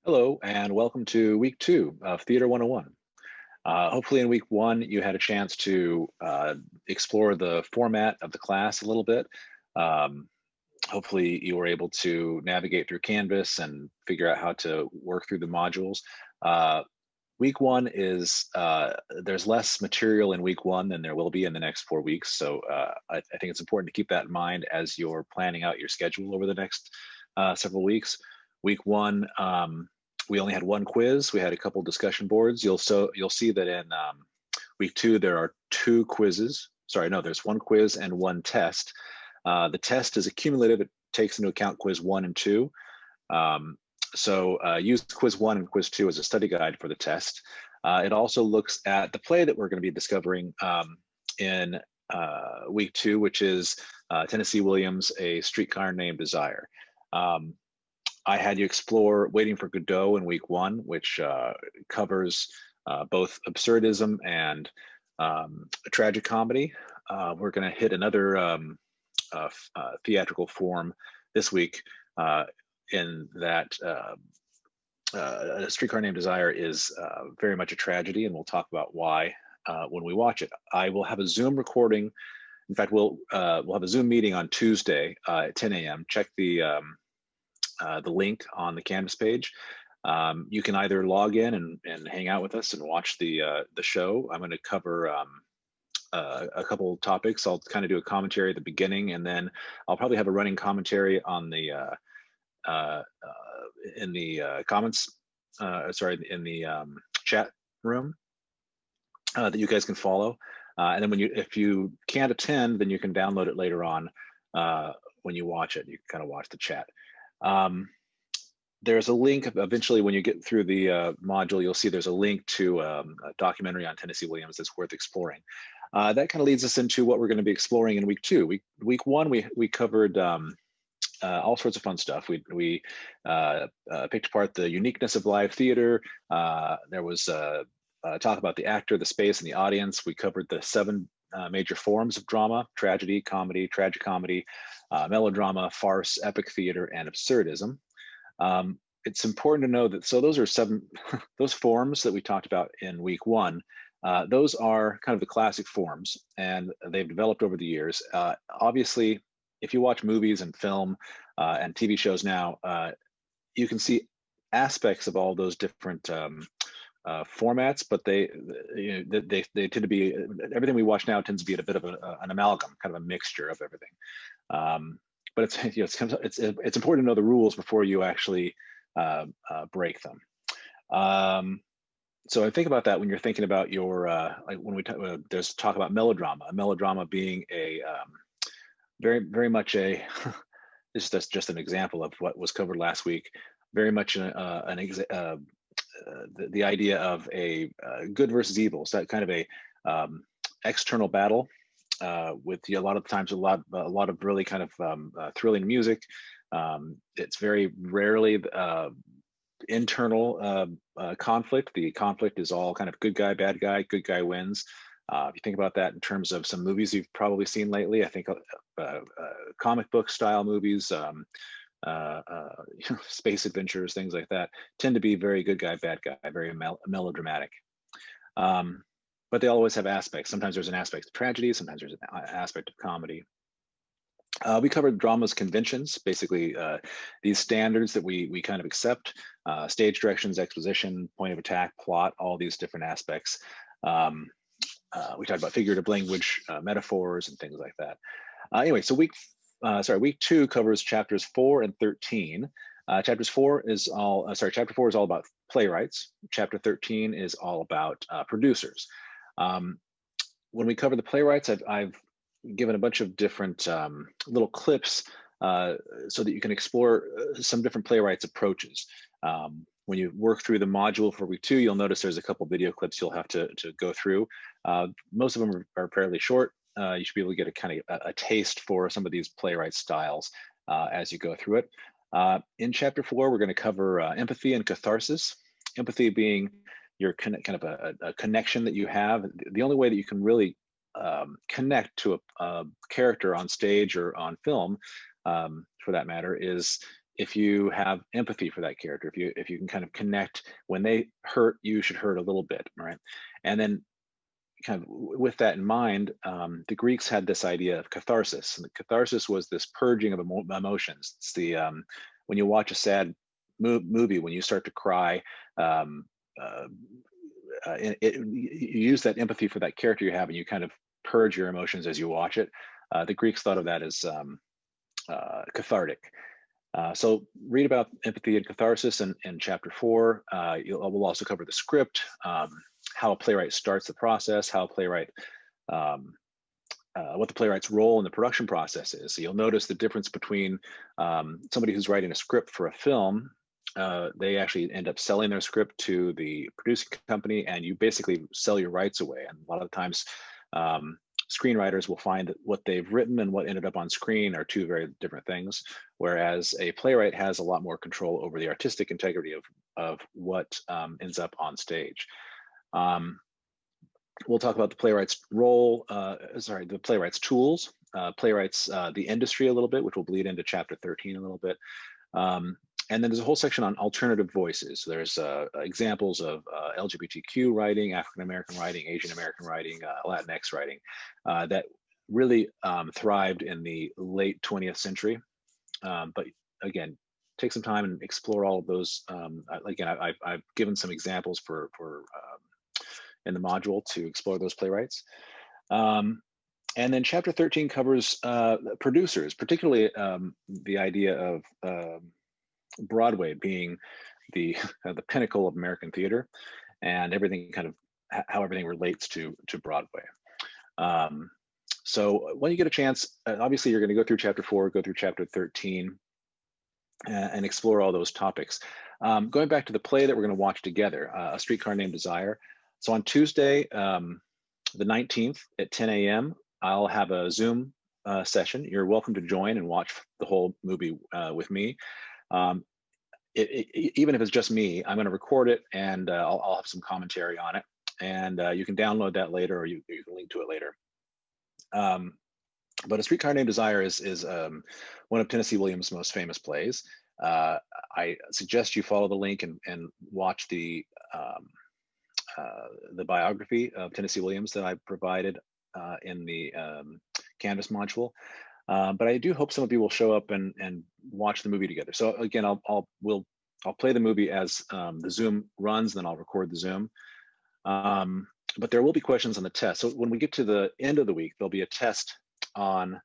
Hello, and welcome to week two of Theater 101. Hopefully, in week one, you had a chance to explore the format of the class a little bit. Um, Hopefully, you were able to navigate through Canvas and figure out how to work through the modules. Uh, Week one is there's less material in week one than there will be in the next 4 weeks. So I think it's important to keep that in mind as you're planning out your schedule over the next several weeks. Week one, we only had one quiz. We had a couple discussion boards. You'll see that in week two there are two quizzes. Sorry, no, there's one quiz and one test. The test is accumulative. It takes into account quiz one and two. So use quiz one and quiz two as a study guide for the test. It also looks at the play that we're going to be discovering in week two, which is Tennessee Williams' A Streetcar Named Desire. I had you explore Waiting for Godot in week one, which covers both absurdism and tragic comedy. We're going to hit another theatrical form this week in that A Streetcar Named Desire is very much a tragedy, and we'll talk about why when we watch it. I will have a Zoom recording. In fact, we'll have a Zoom meeting on Tuesday at 10 a.m. Check the link on the Canvas page. You can either log in and hang out with us and watch the show. I'm going to cover a couple topics. I'll kind of do a commentary at the beginning, and then I'll probably have a running commentary on the in the comments. In the chat room that you guys can follow. And then if you can't attend, then you can download it later on when you watch it. You can kind of watch the chat. There's a link eventually when you get through the module, you'll see there's a link to a documentary on Tennessee Williams that's worth exploring. That kind of leads us into what we're going to be exploring in week two. Week one, we covered all sorts of fun stuff. We picked apart the uniqueness of live theater. There was talk about the actor, the space, and the audience. We covered the 7 major forms of drama: tragedy, comedy, tragicomedy, melodrama, farce, epic theater, and absurdism. It's important to know that, so those are 7, those forms that we talked about in week one, those are kind of the classic forms, and they've developed over the years. Obviously, if you watch movies and film and TV shows now, you can see aspects of all those different formats, but they tend to be, everything we watch now tends to be a bit of an amalgam, kind of a mixture of everything. But it's important to know the rules before you actually break them. So I think about that when you're thinking about your like when we talk, there's talk about melodrama. Melodrama being a very much a that's just an example of what was covered last week. Very much the idea of a good versus evil. So that kind of a external battle with a lot of times a lot of really kind of thrilling music. It's very rarely internal conflict. The conflict is all kind of good guy, bad guy, good guy wins. If you think about that in terms of some movies you've probably seen lately, I think comic book style movies, space adventures, things like that, tend to be very good guy, bad guy, very melodramatic. But they always have aspects. Sometimes there's an aspect of tragedy, sometimes there's an aspect of comedy. We covered drama's conventions, basically these standards that we kind of accept: stage directions, exposition, point of attack, plot, all these different aspects. We talked about figurative language, metaphors, and things like that. Anyway, so week two covers chapters 4 and 13. Chapter 4 is all about playwrights. Chapter 13 is all about producers. When we cover the playwrights, I've given a bunch of different little clips so that you can explore some different playwrights approaches. When you work through the module for week 2, you'll notice there's a couple video clips you'll have to go through. Most of them are fairly short. You should be able to get a kind of a taste for some of these playwright styles as you go through it. In chapter 4, we're going to cover empathy and catharsis. Empathy being your kind of a connection that you have. The only way that you can really connect to a character on stage or on film, for that matter, is if you have empathy for that character, if you can kind of connect when they hurt, you should hurt a little bit, right? And then kind of with that in mind, the Greeks had this idea of catharsis, and the catharsis was this purging of emotions. It's the when you watch a sad movie, when you start to cry, um, uh, you use that empathy for that character you have, and you kind of purge your emotions as you watch it. The Greeks thought of that as cathartic. So read about empathy and catharsis in chapter 4. We'll also cover the script, how a playwright starts the process, how a playwright, what the playwright's role in the production process is. So you'll notice the difference between somebody who's writing a script for a film. They actually end up selling their script to the producing company, and you basically sell your rights away. And a lot of the times, screenwriters will find that what they've written and what ended up on screen are two very different things, whereas a playwright has a lot more control over the artistic integrity of what ends up on stage. We'll talk about the playwright's role, the playwright's tools, the industry a little bit, which will bleed into chapter 13 a little bit. And then there's a whole section on alternative voices. So there's examples of LGBTQ writing, African-American writing, Asian-American writing, Latinx writing that really thrived in the late 20th century. But again, take some time and explore all of those. Again, I've given some examples for in the module to explore those playwrights. And then chapter 13 covers producers, particularly the idea of Broadway being the pinnacle of American theater, and everything kind of how everything relates to Broadway. So when you get a chance, obviously you're going to go through chapter 4, go through chapter 13, and explore all those topics. Going back to the play that we're going to watch together, A Streetcar Named Desire. So on Tuesday, the 19th at 10 a.m., I'll have a Zoom session. You're welcome to join and watch the whole movie with me. Even if it's just me, I'm going to record it, and I'll have some commentary on it. And you can download that later, or you can link to it later. But A Streetcar Named Desire is one of Tennessee Williams' most famous plays. I suggest you follow the link and watch the biography of Tennessee Williams that I provided in the Canvas module. But I do hope some of you will show up and watch the movie together. So again, I'll play the movie as the Zoom runs, then I'll record the Zoom. But there will be questions on the test. So when we get to the end of the week, there'll be a test on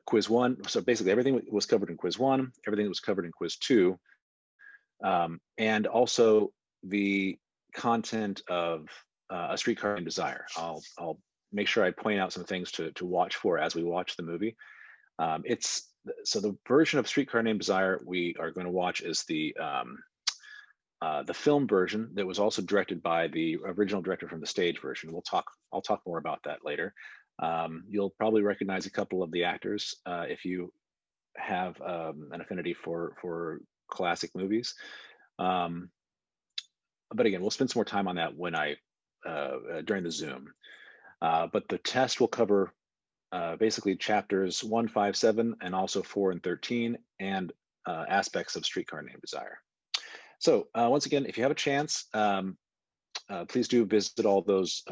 quiz 1. So basically everything was covered in quiz 1, everything was covered in quiz 2, and also the content of A Streetcar Named Desire. I'll make sure I point out some things to watch for as we watch the movie. So the version of Streetcar Named Desire we are going to watch is the film version that was also directed by the original director from the stage version. I'll talk more about that later. You'll probably recognize a couple of the actors if you have an affinity for classic movies. But again, we'll spend some more time on that when during the Zoom. But the test will cover basically chapters 1, 5, 7, and also 4 and 13, and aspects of Streetcar Named Desire. So once again, if you have a chance, please do visit all those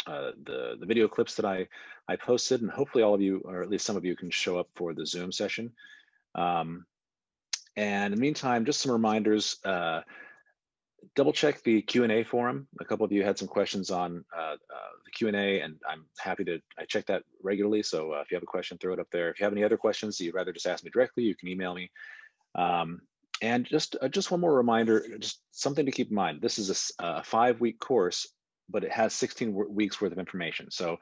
the video clips that I posted, and hopefully all of you, or at least some of you, can show up for the Zoom session. And in the meantime, just some reminders. Double check the Q&A forum. A couple of you had some questions on the Q&A, and I'm happy I check that regularly. So if you have a question, throw it up there. If you have any other questions that you'd rather just ask me directly, you can email me. And just one more reminder, just something to keep in mind. This is a 5-week course, but it has 16 weeks worth of information. So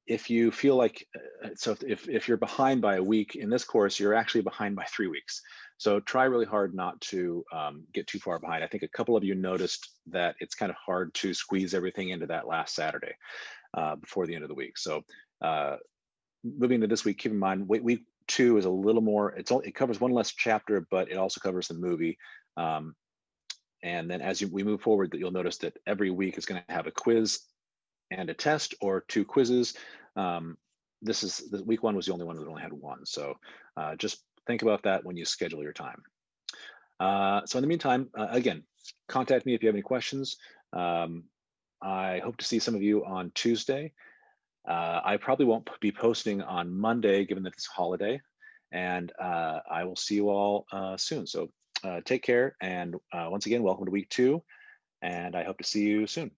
if you feel like, if you're behind by a week in this course, you're actually behind by 3 weeks. So try really hard not to get too far behind. I think a couple of you noticed that it's kind of hard to squeeze everything into that last Saturday before the end of the week. So moving to this week, keep in mind, week 2 is a little more, it covers one less chapter, but it also covers the movie. And then as we move forward, you'll notice that every week is going to have a quiz and a test, or 2 quizzes. Week 1 was the only one that only had 1. So just think about that when you schedule your time. So in the meantime, again, contact me if you have any questions. Um, I hope to see some of you on Tuesday. I probably won't be posting on Monday, given that it's a holiday, and I will see you all soon. So take care, and once again, welcome to week 2, and I hope to see you soon.